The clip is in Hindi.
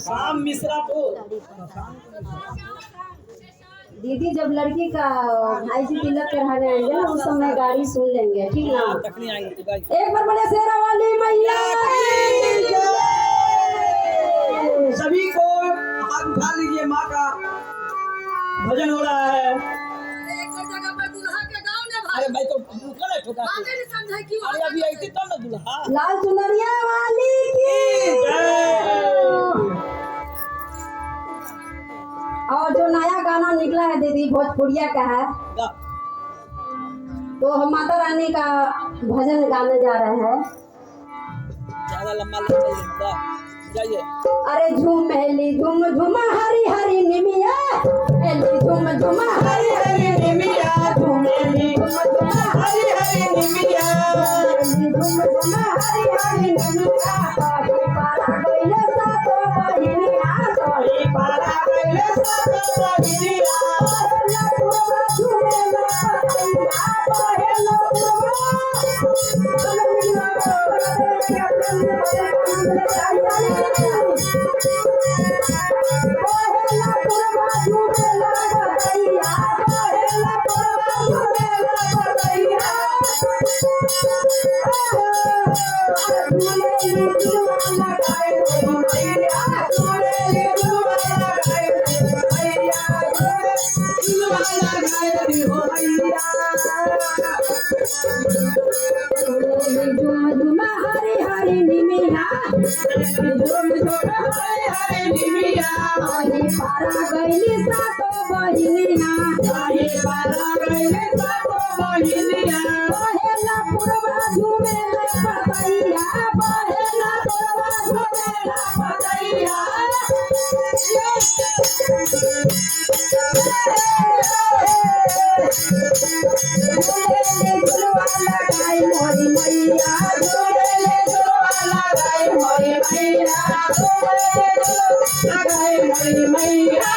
शाम मिश्रा को दीदी जब लड़की का भाई जी तिलक कराने आएंगे ना उस समय गाड़ी सुन लेंगे, ठीक ना? एक बार बोले शेरा वाली मैया सभी को हाथ उठा लीजिए। माँ का भजन हो रहा है। अरे भाई तो ठोका अरे अभी आई थी तब ना दुल्हा। लाल चुनरिया वाली की और जो नया गाना निकला है दीदी भोजपुरिया का है, तो हम माता रानी का भजन गाने जा रहे हैं। ज्यादा लंबा जाइए। अरे झूमेली झूम झूम हरी हरी निमिया, एली झूम झूम हरी हरी निमिया, झूमेली झूम झूम हरी हरी निमिया, एली झूम झूम हरी हरी निमिया। तोही पारा गइले सातो बहिनिया, तोही पारा गइले सातो बहिनिया। पहेला पुरवा झूमेला पतैया, पहेला पुरवा झूमेला पतैया। हरी हरी निमिया, पारा गइली सातो बहिनिया, पहेला पुरवा झूमेला पतैया, पहेला पुरवा झूमेला पतैया। झूलेले झुलवा लगाई मोरी मैया, झूलेले झुलवा लगाई मोरी मैया, झूलेले झुलवा लगाई मोरी मैया।